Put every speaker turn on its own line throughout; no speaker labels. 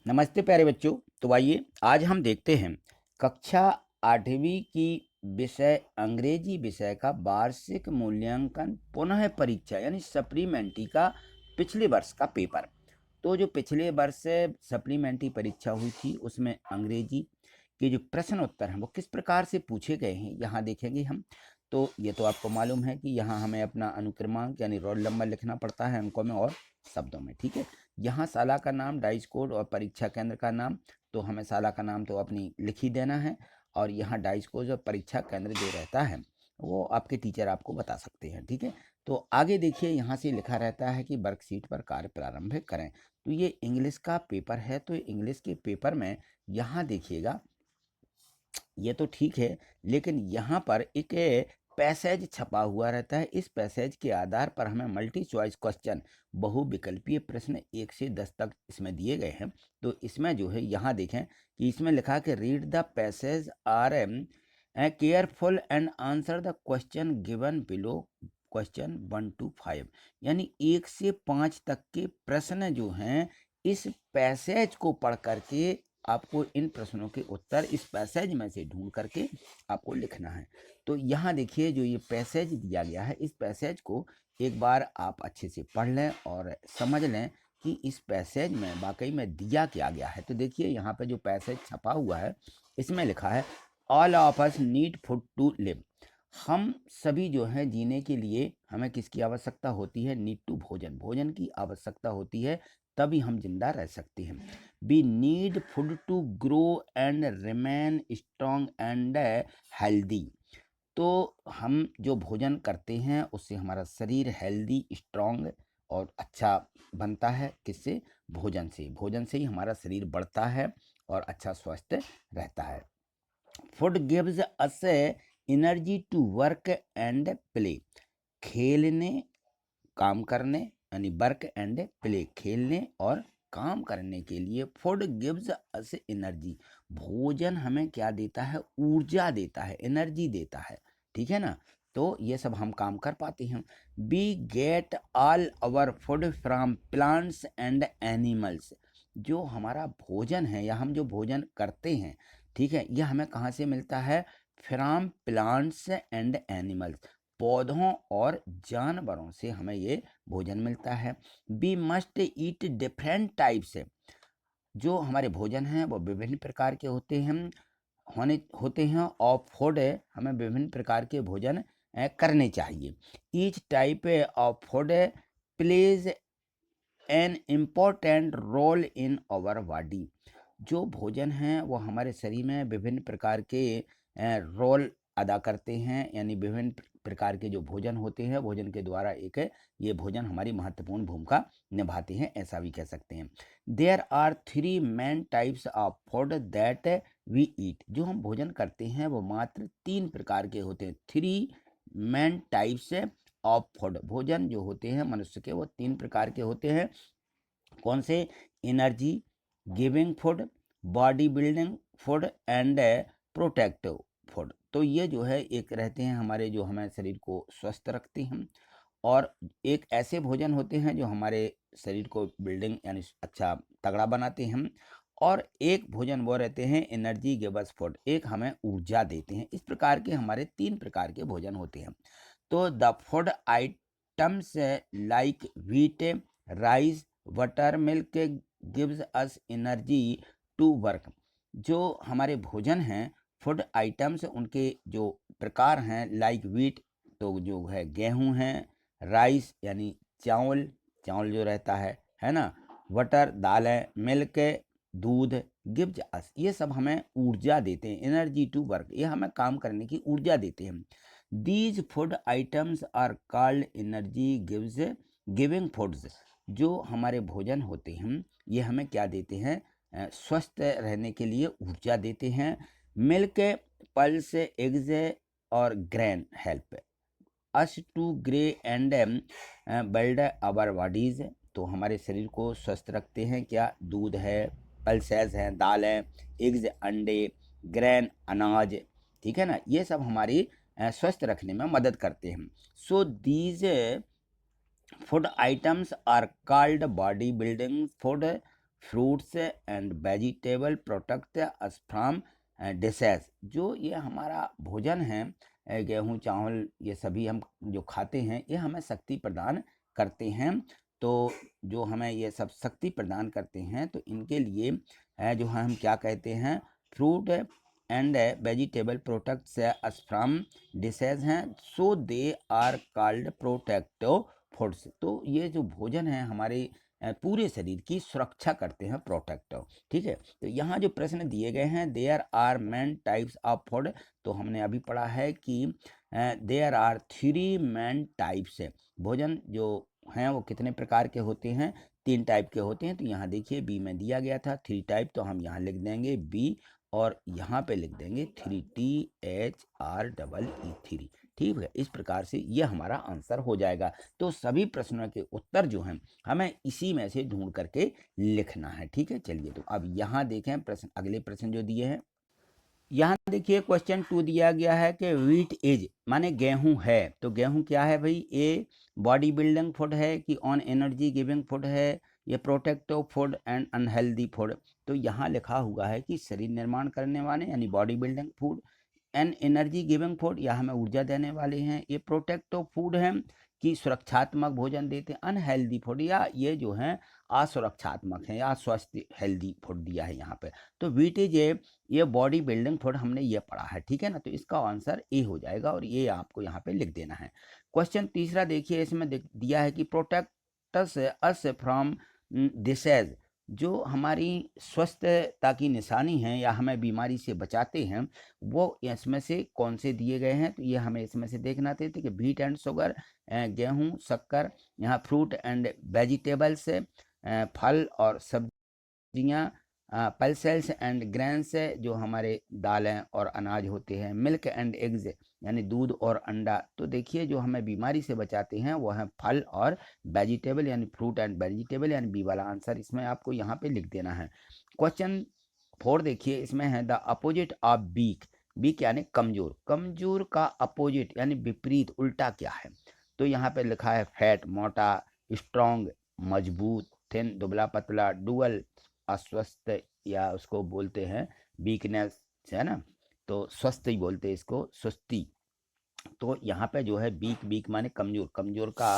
नमस्ते प्यारे बच्चों। तो आइए आज हम देखते हैं कक्षा 8वीं की विषय अंग्रेजी विषय का वार्षिक मूल्यांकन पुनः परीक्षा यानी सप्लीमेंट्री का पिछले वर्ष का पेपर। तो जो पिछले वर्ष सप्लीमेंट्री परीक्षा हुई थी उसमें अंग्रेजी के जो प्रश्न उत्तर हैं वो किस प्रकार से पूछे गए हैं यहाँ देखेंगे हम। तो ये तो आपको मालूम है कि यहाँ हमें अपना अनुक्रमांक यानी रोल नंबर लिखना पड़ता है अंकों में और शब्दों में, ठीक है। यहाँ शाला का नाम, डाइस कोड और परीक्षा केंद्र का नाम, तो हमें शाला का नाम तो अपनी लिख ही देना है और यहाँ डाइस कोड और परीक्षा केंद्र जो रहता है वो आपके टीचर आपको बता सकते हैं, ठीक है। तो आगे देखिए यहाँ से लिखा रहता है कि वर्कशीट पर कार्य प्रारंभ करें। तो ये इंग्लिश का पेपर है, तो इंग्लिश के पेपर में यहाँ देखिएगा ये तो ठीक है, लेकिन यहाँ पर एक पैसेज छपा हुआ रहता है। इस पैसेज के आधार पर हमें मल्टी चॉइस क्वेश्चन बहुविकल्पीय प्रश्न 1 से 10 तक इसमें दिए गए हैं। तो इसमें जो है यहाँ देखें कि इसमें लिखा है कि read the passage are careful and answer the question given below question 1 to 5, यानी 1 से 5 तक के प्रश्न जो हैं इस पैसेज को पढ़ करके आपको इन प्रश्नों के उत्तर इस पैसेज में से ढूंढ करके आपको लिखना है। तो यहाँ देखिए जो ये पैसेज दिया गया है इस पैसेज को एक बार आप अच्छे से पढ़ लें और समझ लें कि इस पैसेज में वाकई में दिया क्या गया है। तो देखिए यहाँ पे जो पैसेज छपा हुआ है इसमें लिखा है all of us need food to live. हम सभी जो हैं जीने के लिए हमें किसकी आवश्यकता होती है? नीड टू भोजन, भोजन की आवश्यकता होती है, तभी हम जिंदा रह सकते हैं। We need food to grow and remain strong and healthy. तो हम जो भोजन करते हैं उससे हमारा शरीर हेल्दी, स्ट्रॉन्ग और अच्छा बनता है। किससे? भोजन से। भोजन से ही हमारा शरीर बढ़ता है और अच्छा स्वस्थ रहता है। Food gives us energy to work and play. खेलने, काम करने यानी वर्क एंड प्ले, खेलने और काम करने के लिए फूड गिव्स अस एनर्जी। भोजन हमें क्या देता है? ऊर्जा देता है, एनर्जी देता है, ठीक है ना। तो ये सब हम काम कर पाते हैं। We get all our food from plants and animals. जो हमारा भोजन है या हम जो भोजन करते हैं, ठीक है, यह हमें कहाँ से मिलता है? फ्रॉम प्लांट्स एंड एनिमल्स, पौधों और जानवरों से हमें ये भोजन मिलता है। We must eat different types. जो हमारे भोजन हैं वो विभिन्न प्रकार के होते हैं और फूड हमें विभिन्न प्रकार के भोजन करने चाहिए। Each type of food plays an important role in our body. जो भोजन हैं वो हमारे शरीर में विभिन्न प्रकार के रोल अदा करते हैं, यानी विभिन्न प्रकार के जो भोजन होते हैं भोजन के द्वारा ये भोजन हमारी महत्वपूर्ण भूमिका निभाते हैं, ऐसा भी कह सकते हैं। There are 3 main types of food that we eat. जो हम भोजन करते हैं वो मात्र 3 प्रकार के होते हैं। 3 मेन टाइप्स ऑफ फूड, भोजन जो होते हैं मनुष्य के वो 3 प्रकार के होते हैं। कौन से? Energy giving food, body building food and protective food. तो ये जो है एक रहते हैं हमारे जो हमें शरीर को स्वस्थ रखते हैं, और एक ऐसे भोजन होते हैं जो हमारे शरीर को बिल्डिंग यानी अच्छा तगड़ा बनाते हैं, और एक भोजन वो रहते हैं एनर्जी गिवर्स फूड, एक हमें ऊर्जा देते हैं। इस प्रकार के हमारे 3 प्रकार के भोजन होते हैं। तो the food items like wheat, rice, butter milk gives us energy to work. जो हमारे भोजन हैं फूड आइटम्स, उनके जो प्रकार हैं लाइक व्हीट, तो जो है गेहूं है, राइस यानी चावल, चावल जो रहता है ना, बटर दाल है, मिल्क दूध, गिव्स अस ये सब हमें ऊर्जा देते हैं, एनर्जी टू वर्क, ये हमें काम करने की ऊर्जा देते हैं। These food items are called energy gives giving foods. जो हमारे भोजन होते हैं ये हमें क्या देते हैं? स्वस्थ रहने के लिए ऊर्जा देते हैं। मिल्क, पल्स, एग्स और grain help us to grow and build our bodies. तो हमारे शरीर को स्वस्थ रखते हैं क्या? दूध है, पल्सेस हैं, दाल है, एग्स अंडे, ग्रेन अनाज, ठीक है ना, ये सब हमारी स्वस्थ रखने में मदद करते हैं। So these food items are called body building food fruits and vegetable protect us from disease. जो ये हमारा भोजन है, गेहूँ चावल ये सभी हम जो खाते हैं, ये हमें शक्ति प्रदान करते हैं। तो जो हमें ये सब शक्ति प्रदान करते हैं, तो इनके लिए जो है हम क्या कहते हैं, fruit and vegetable protects us from diseases हैं, so they are called protective foods. तो ये जो भोजन है हमारे पूरे शरीर की सुरक्षा करते हैं, प्रोटेक्टिव। ठीक है, तो यहाँ जो प्रश्न दिए गए हैं, there are main types of food, तो हमने अभी पढ़ा है कि देयर आर 3 मेन टाइप्स है। भोजन जो हैं वो कितने प्रकार के होते हैं, 3 टाइप के होते हैं। तो यहाँ देखिए बी में दिया गया था 3 टाइप, तो हम यहाँ लिख देंगे बी और यहाँ पे लिख देंगे 3THREE। ठीक है, इस प्रकार से ये हमारा आंसर हो जाएगा। तो सभी प्रश्नों के उत्तर जो हैं हमें इसी में से ढूंढ करके लिखना है। ठीक है, चलिए तो अब यहाँ देखें प्रश्न, अगले प्रश्न जो दिए हैं। यहाँ देखिए क्वेश्चन 2 दिया गया है कि व्हीट इज माने गेहूं है, तो गेहूं क्या है भाई, ए बॉडी बिल्डिंग फूड है कि ऑन एनर्जी गिविंग फूड है, ये protective food and unhealthy food. तो यहाँ लिखा हुआ है कि शरीर निर्माण करने वाले यानी body building food, an energy giving food या हमें ऊर्जा देने वाले हैं, ये प्रोटेक्टिव फूड है कि सुरक्षात्मक भोजन देते हैं, अनहेल्दी फूड या ये जो है असुरक्षात्मक है या अस्वस्थ हेल्दी फूड दिया है यहाँ पे। तो व्हीट इज ये बॉडी बिल्डिंग फूड हमने ये पढ़ा है। ठीक है ना, तो इसका आंसर ए हो जाएगा और ये आपको यहाँ पे लिख देना है। क्वेश्चन तीसरा देखिए, इसमें दिया है कि प्रोटेक्टस अस फ्रॉम डिसेज, जो हमारी स्वस्थता की निशानी है या हमें बीमारी से बचाते हैं, वो इसमें से कौन से दिए गए हैं। तो ये हमें इसमें से देखना थे कि व्हीट एंड शुगर, गेहूं शक्कर, यहाँ फ्रूट एंड वेजिटेबल्स, फल और सब्जियां, पल्सेस एंड ग्रेन्स जो हमारे दालें और अनाज होते हैं, मिल्क एंड एग्स यानी दूध और अंडा। तो देखिए जो हमें बीमारी से बचाते हैं वो है फल और वेजिटेबल यानी फ्रूट एंड वेजिटेबल, यानी बी वाला आंसर इसमें आपको यहाँ पे लिख देना है। क्वेश्चन 4 देखिए, इसमें है the opposite of weak, weak यानी कमजोर, कमजोर का अपोजिट यानी विपरीत उल्टा क्या है। तो यहाँ पे लिखा है फैट मोटा, स्ट्रॉन्ग मजबूत, थिन दुबला पतला, डुअल अस्वस्थ या उसको बोलते हैं वीकनेस, है ना, तो स्वस्थ ही बोलते हैं इसको, सुस्ती। तो यहाँ पे जो है वीक, वीक माने कमजोर, कमजोर का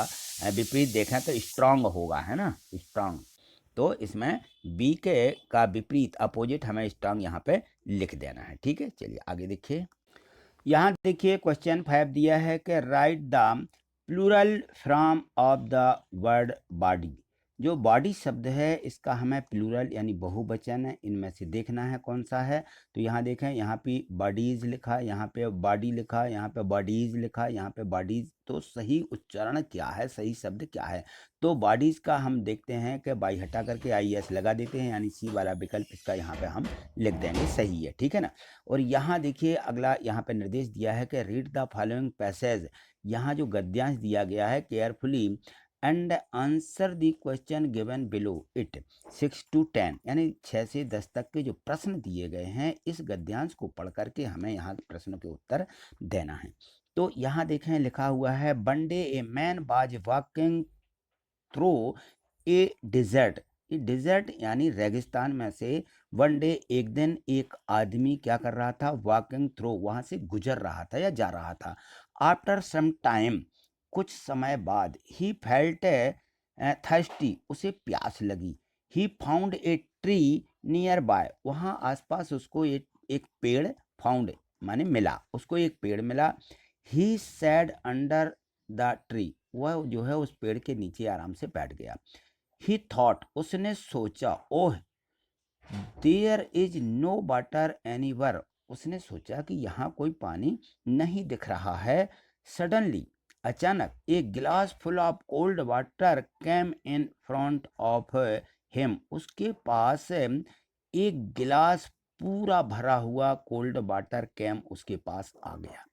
विपरीत देखें तो स्ट्रांग होगा, है ना, स्ट्रांग। तो इसमें वीक का विपरीत अपोजिट हमें स्ट्रांग यहाँ पे लिख देना है। ठीक है, चलिए आगे देखिए। यहाँ देखिए क्वेश्चन 5 दिया है कि write the plural from of the word body, जो बॉडी शब्द है इसका हमें प्लूरल यानी बहुवचन है इनमें से देखना है कौन सा है। तो यहाँ देखें, यहाँ पे बॉडीज लिखा, यहाँ पे बॉडी लिखा, यहाँ पे बॉडीज लिखा, यहाँ पे बॉडीज। तो सही उच्चारण क्या है, सही शब्द क्या है। तो बॉडीज का हम देखते हैं कि बाई हटा करके IS लगा देते हैं, यानी सी वाला विकल्प इसका यहाँ पे हम लिख देंगे, सही है। ठीक है ना, और यहाँ देखिए अगला यहाँ पे निर्देश दिया है कि रीड द फॉलोइंग पैसेज, यहाँ जो गद्यांश दिया गया है carefully and answer the question given below it 6 to 10, यानी 6 से 10 तक के जो प्रश्न दिए गए हैं इस गद्यांश को पढ़ करके हमें यहाँ प्रश्नों के उत्तर देना है। तो यहाँ देखें लिखा हुआ है one day a man was walking through a desert, ये डिजर्ट यानी रेगिस्तान में से वन डे एक दिन एक आदमी क्या कर रहा था, वॉकिंग थ्रू वहां से गुजर रहा था या जा रहा था। आफ्टर सम टाइम, कुछ समय बाद, ही फेल्ट थर्स्टी, उसे प्यास लगी। He found a tree near by, वहाँ आसपास उसको एक पेड़, फाउंड माने मिला, उसको एक पेड़ मिला। ही सैड अंडर द ट्री, वह जो है उस पेड़ के नीचे आराम से बैठ गया। ही थॉट, उसने सोचा, oh there is no water anywhere, उसने सोचा कि यहाँ कोई पानी नहीं दिख रहा है। सडनली, अचानक, एक glass full of cold water came in front of him, उसके पास एक गिलास पूरा भरा हुआ कोल्ड वाटर कैम उसके पास आ गया।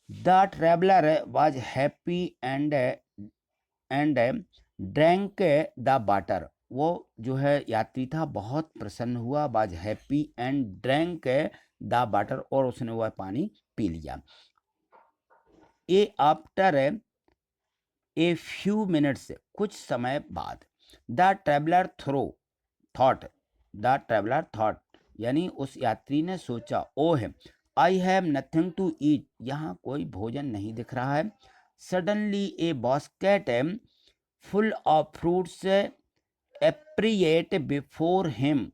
The traveller was happy and drank the water, वो जो है यात्री था बहुत प्रसन्न हुआ, was happy and drank the water, और उसने वह पानी पी लिया। A after a few minutes, कुछ समय बाद, the traveller throw thought, the traveller thought, यानी उस यात्री ने सोचा, oh I have nothing to eat, यहाँ कोई भोजन नहीं दिख रहा है। Suddenly a basket full of fruits एप्रिएट before him,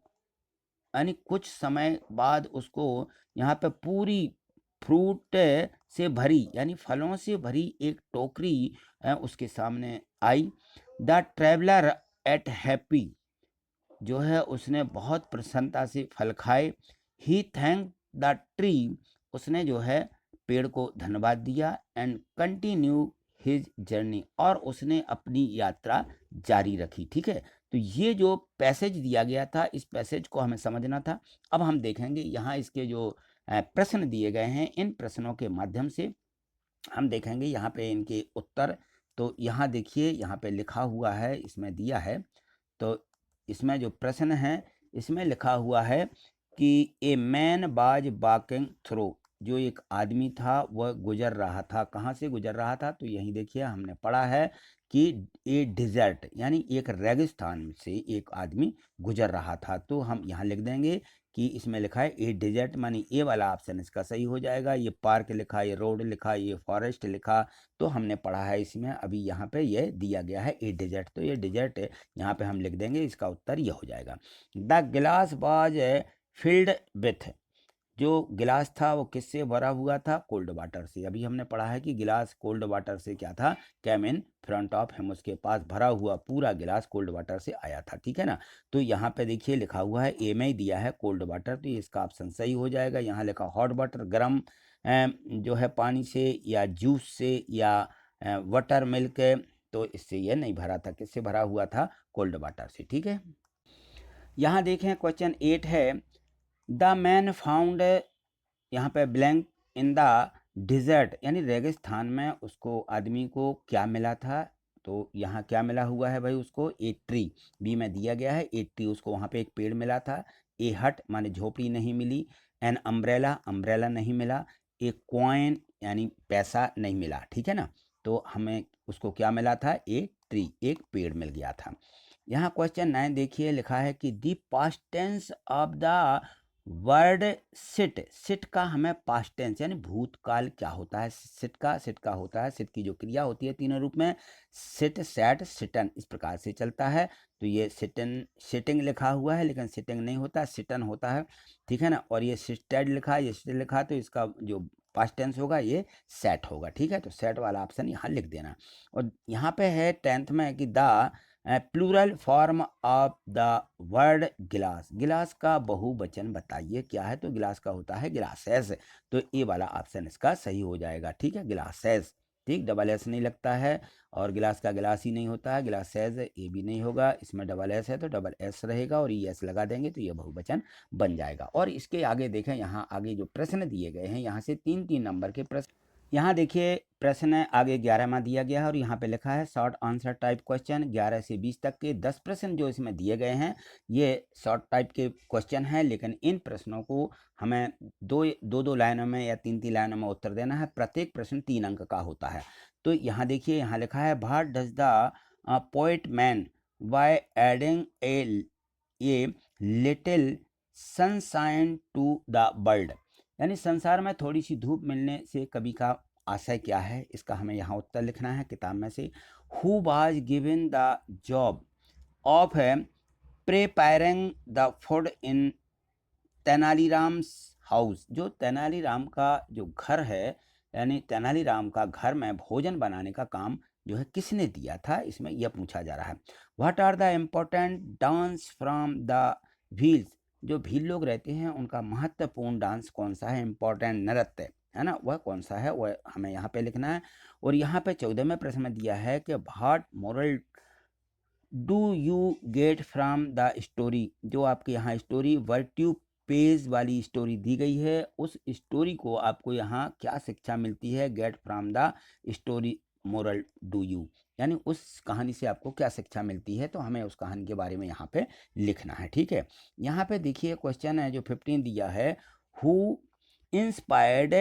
यानी कुछ समय बाद उसको यहाँ पे पूरी फ्रूट से भरी, यानी फलों से भरी एक टोकरी उसके सामने आई। द ट्रेवलर एट हैप्पी, जो है उसने बहुत प्रसन्नता से फल खाए। ही थैंक द ट्री, उसने जो है पेड़ को धन्यवाद दिया। एंड कंटिन्यू हिज जर्नी, और उसने अपनी यात्रा जारी रखी। ठीक है, तो ये जो पैसेज दिया गया था, इस पैसेज को हमें समझना था। अब हम देखेंगे यहाँ इसके जो प्रश्न दिए गए हैं, इन प्रश्नों के माध्यम से हम देखेंगे यहाँ पे इनके उत्तर। तो यहाँ देखिए, यहाँ पे लिखा हुआ है, इसमें दिया है, तो इसमें जो प्रश्न है इसमें लिखा हुआ है कि ए मैन बाज वॉकिंग थ्रू, जो एक आदमी था वह गुजर रहा था। कहाँ से गुजर रहा था? तो यहीं देखिए हमने पढ़ा है कि ए डिजर्ट, यानी एक रेगिस्तान से एक आदमी गुजर रहा था। तो हम यहाँ लिख देंगे कि इसमें लिखा है ए डिजर्ट, मानी ए वाला ऑप्शन इसका सही हो जाएगा। ये पार्क लिखा, ये रोड लिखा, ये फॉरेस्ट लिखा, तो हमने पढ़ा है इसमें। अभी यहाँ पे ये दिया गया है ए डिजर्ट, तो ये डिजर्ट यहाँ पे हम लिख देंगे, इसका उत्तर ये हो जाएगा। द गिलास वाज फिल्ड विथ, जो गिलास था वो किससे भरा हुआ था? कोल्ड वाटर से। अभी हमने पढ़ा है कि गिलास कोल्ड वाटर से क्या था? Came in front of him, उसके पास भरा हुआ पूरा गिलास कोल्ड वाटर से आया था। ठीक है ना, तो यहाँ पे देखिए लिखा हुआ है ए में ही दिया है कोल्ड वाटर, तो ये इसका ऑप्शन सही हो जाएगा। यहाँ लिखा हॉट वाटर, गर्म जो है पानी से, या जूस से, या वाटर मिल्क, तो इससे ये नहीं भरा था। किससे भरा हुआ था? कोल्ड वाटर से। ठीक है, यहाँ देखें क्वेश्चन 8 है, द मैन फाउंड, यहाँ पे ब्लैंक इन द डिजर्ट, यानी रेगिस्तान में उसको आदमी को क्या मिला था? तो यहाँ क्या मिला हुआ है भाई उसको? ए ट्री, बी में दिया गया है ए ट्री, उसको वहाँ पे एक पेड़ मिला था। ए हट, माने झोपड़ी नहीं मिली। एन अम्ब्रेला, अम्ब्रेला नहीं मिला। ए कॉइन, यानी पैसा नहीं मिला। ठीक है ना, तो हमें उसको क्या मिला था? ए ट्री, एक पेड़ मिल गया था। यहाँ क्वेश्चन 9 देखिए, लिखा है कि the past tense of the word sit, sit का हमें पास्ट टेंस यानी भूतकाल क्या होता है? सिट का होता है, सिट की जो क्रिया होती है तीनों रूप में, सिट, सैट, सिटन, इस प्रकार से चलता है। तो ये सिटन, सिटिंग लिखा हुआ है, लेकिन सिटिंग नहीं होता, सिटन होता है। ठीक है ना, और ये सिटेड लिखा है, ये सिट लिखा है, तो इसका जो पास्ट टेंस होगा ये सेट होगा। ठीक है, तो सेट वाला ऑप्शन यहाँ लिख देना। और यहाँ पे है 10th में कि the plural form of the word glass, glass का बहुवचन बताइए क्या है? तो गिलास का होता है गिलासेस, तो ए वाला ऑप्शन इसका सही हो जाएगा। ठीक है, गिलासेस, ठीक, डबल एस नहीं लगता है, और गिलास का गिलास ही नहीं होता है, गिलासेस, ए भी नहीं होगा, इसमें डबल एस है तो डबल एस रहेगा, और ई एस लगा देंगे तो ये बहुवचन बन जाएगा। और इसके आगे देखें, यहाँ आगे जो प्रश्न दिए गए हैं, यहाँ से 3-3 नंबर के प्रश्न, यहाँ देखिए प्रश्न आगे 11 में दिया गया है, और यहाँ पे लिखा है शॉर्ट आंसर टाइप क्वेश्चन। 11 से 20 तक के 10 प्रश्न जो इसमें दिए गए हैं ये शॉर्ट टाइप के क्वेश्चन हैं, लेकिन इन प्रश्नों को हमें दो लाइनों में या 3-3 लाइनों में उत्तर देना है। प्रत्येक प्रश्न 3 अंक का होता है। तो यहाँ देखिए, यहाँ लिखा है what does the poet mean by adding a little sunshine to the world, यानी संसार में थोड़ी सी धूप मिलने से कवि का आशय क्या है? इसका हमें यहाँ उत्तर लिखना है किताब में से। Who was given the job of preparing the food in Tenaliram's house, जो तेनालीराम का जो घर है, यानी तेनालीराम का घर में भोजन बनाने का काम जो है किसने दिया था? इसमें यह पूछा जा रहा है। What are the important dance from the Bhils, जो भील लोग रहते हैं उनका महत्वपूर्ण डांस कौन सा है? इम्पोर्टेंट नृत्य है ना, वह कौन सा है? वह हमें यहाँ पे लिखना है। और यहाँ पे 14वें प्रश्न में दिया है कि what moral do you get from the story, जो आपके यहाँ स्टोरी वर्ट्यू पेज वाली स्टोरी दी गई है, उस स्टोरी को आपको यहाँ क्या शिक्षा मिलती है? Get from the story moral do you, यानी उस कहानी से आपको क्या शिक्षा मिलती है? तो हमें उस कहानी के बारे में यहाँ पे लिखना है। ठीक है, यहाँ पे देखिए क्वेश्चन है जो 15 दिया है, who inspired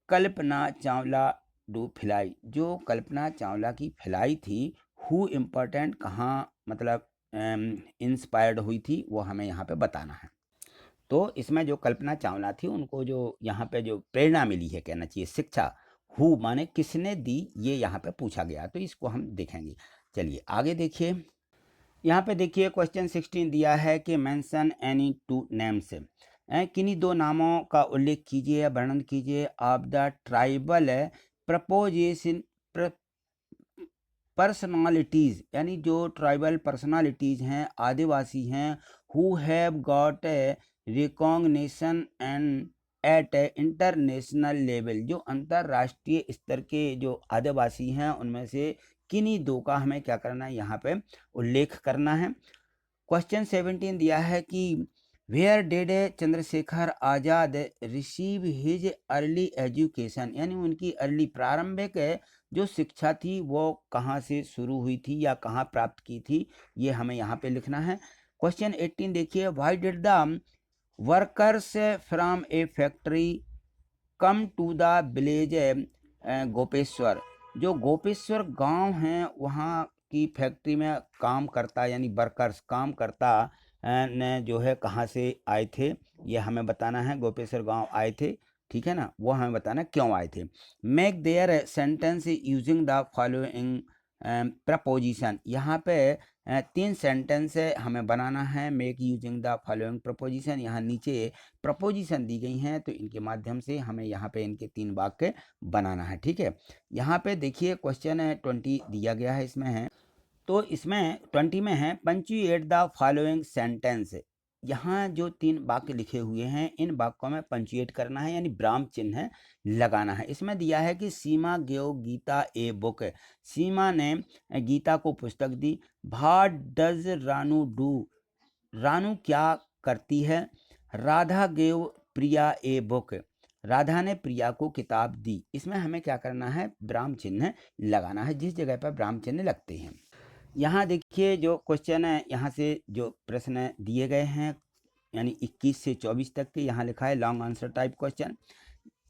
Kalpana Chawla do fly, जो कल्पना चावला की फिलाई थी, हु इम्पोर्टेंट कहाँ मतलब इंस्पायर्ड हुई थी वो हमें यहाँ पे बताना है। तो इसमें जो कल्पना चावला थी उनको जो यहाँ पे जो प्रेरणा मिली है, कहना चाहिए शिक्षा, हु माने किसने दी, ये यहाँ पे पूछा गया, तो इसको हम देखेंगे। चलिए आगे देखिए, यहाँ पे देखिए क्वेश्चन 16 दिया है कि मेंशन एनी टू नेम्स, किन्हीं दो नामों का उल्लेख कीजिए या वर्णन कीजिए of the tribal proposition personalities, यानी जो ट्राइबल पर्सनालिटीज़ हैं, आदिवासी हैं, who have got recognition and at international level, जो अंतर्राष्ट्रीय स्तर के जो आदिवासी हैं उनमें से किन्हीं दो का हमें क्या करना है, यहाँ पे उल्लेख करना है। क्वेश्चन 17 दिया है कि where did Chandrashekhar Azad receive his early education, यानी उनकी अर्ली प्रारंभिक जो शिक्षा थी वो कहाँ से शुरू हुई थी या कहाँ प्राप्त की थी, ये हमें यहाँ पे लिखना है। क्वेश्चन 18 देखिए, why did the workers from a factory come to the village Gopeshwar, जो गोपेश्वर गांव हैं वहाँ की फैक्ट्री में काम करता, यानी वर्कर्स काम करता ने जो है कहाँ से आए थे, ये हमें बताना है। गोपेश्वर गांव आए थे, ठीक है ना, वो हमें बताना क्यों आए थे। Make their sentence using the following preposition, यहाँ पे 3 सेंटेंस हमें बनाना है। Make using the following preposition, यहाँ नीचे प्रपोजिशन दी गई हैं तो इनके माध्यम से हमें यहाँ पे इनके 3 वाक्य बनाना है, ठीक है। यहाँ पे देखिए क्वेश्चन 20 दिया गया है, इसमें है, तो इसमें 20 में है पंचुएट द फॉलोइंग सेंटेंस, यहाँ जो 3 वाक्य लिखे हुए हैं इन वाक्यों में पंचुएट करना है, यानी विराम चिन्ह लगाना है। इसमें दिया है कि Seema give Geeta a book, Seema ने गीता को पुस्तक दी। What does Ranu do, Ranu क्या करती है। Radha give Priya a book, Radha ने प्रिया को किताब दी। इसमें हमें क्या करना है, विराम चिन्ह लगाना है, जिस जगह पर विराम चिन्ह लगते हैं। यहाँ देखिए जो क्वेश्चन है, यहाँ से जो प्रश्न दिए गए हैं यानी 21 से 24 तक के, यहाँ लिखा है लॉन्ग आंसर टाइप क्वेश्चन।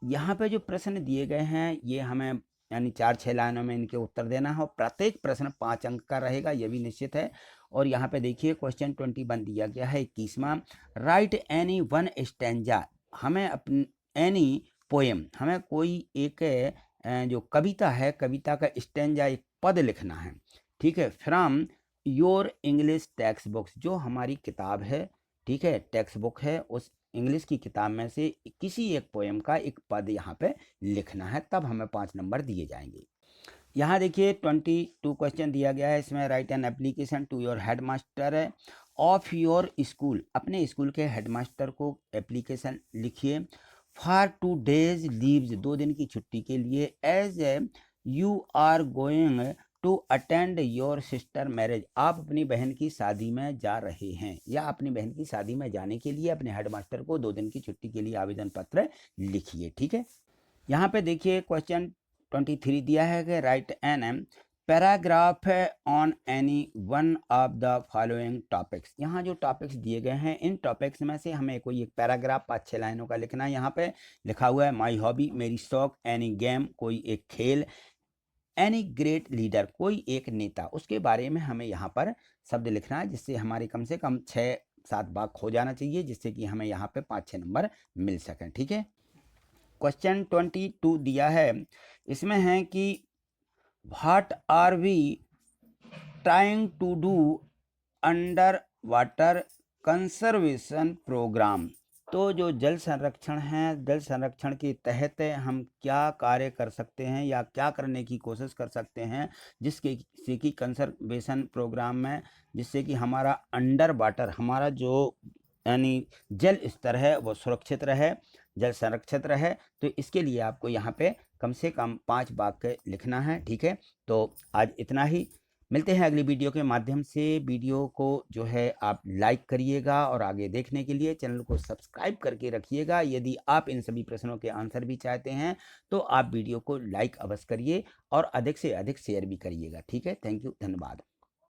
यहाँ पे जो प्रश्न दिए गए हैं ये हमें यानी 4-6 लाइनों में इनके उत्तर देना है, और प्रत्येक प्रश्न 5 अंक का रहेगा, ये भी निश्चित है। और यहाँ पे देखिए क्वेश्चन 21 दिया गया है 21वां, राइट एनी वन स्टैंजा, हमें अपनी एनी पोएम, हमें कोई एक जो कविता है, कविता का स्टैंजा एक पद लिखना है, ठीक है, from your English text books, जो हमारी किताब है, ठीक है, टेक्स्ट बुक है, उस इंग्लिश की किताब में से किसी एक पोएम का एक पद यहाँ पे लिखना है, तब हमें 5 नंबर दिए जाएंगे। यहाँ देखिए 22 क्वेश्चन दिया गया है, इसमें write an application to your headmaster of your school, अपने स्कूल के हेडमास्टर को एप्लीकेशन लिखिए। फॉर 2 days लीव्स, 2 दिन की छुट्टी के लिए। As you are going to attend your sister marriage, आप अपनी बहन की शादी में जा रहे हैं, या अपनी बहन की शादी में जाने के लिए अपने हेडमास्टर को 2 दिन की छुट्टी के लिए आवेदन पत्र लिखिए, ठीक है। यहाँ पे देखिए क्वेश्चन 23 दिया है कि write an paragraph on any one of the following topics, यहाँ जो टॉपिक्स दिए गए हैं इन टॉपिक्स में से हमें कोई एक पैराग्राफ 5-6 लाइनों का लिखना है। यहाँ पे लिखा हुआ है माई हॉबी, मेरी शौक, एनी गेम, कोई एक खेल, एनी ग्रेट लीडर, कोई एक नेता, उसके बारे में हमें यहाँ पर शब्द लिखना है, जिससे हमारे कम से कम 6-7 वाक्य हो जाना चाहिए, जिससे कि हमें यहाँ पे 5-6 नंबर मिल सकें, ठीक है। क्वेश्चन 22 दिया है, इसमें है कि what are we trying to do under water conservation programme, तो जो जल संरक्षण है, जल संरक्षण के तहत हम क्या कार्य कर सकते हैं या क्या करने की कोशिश कर सकते हैं, जिसके से कि कंजर्वेशन प्रोग्राम में, जिससे कि हमारा अंडर वाटर, हमारा जो यानी जल स्तर है वो सुरक्षित रहे, जल संरक्षित रहे। तो इसके लिए आपको यहाँ पे कम से कम 5 वाक्य लिखना है, ठीक है। तो आज इतना ही, मिलते हैं अगली वीडियो के माध्यम से। वीडियो को जो है आप लाइक करिएगा, और आगे देखने के लिए चैनल को सब्सक्राइब करके रखिएगा। यदि आप इन सभी प्रश्नों के आंसर भी चाहते हैं तो आप वीडियो को लाइक अवश्य करिए और अधिक से अधिक शेयर भी करिएगा, ठीक है। थैंक यू, धन्यवाद।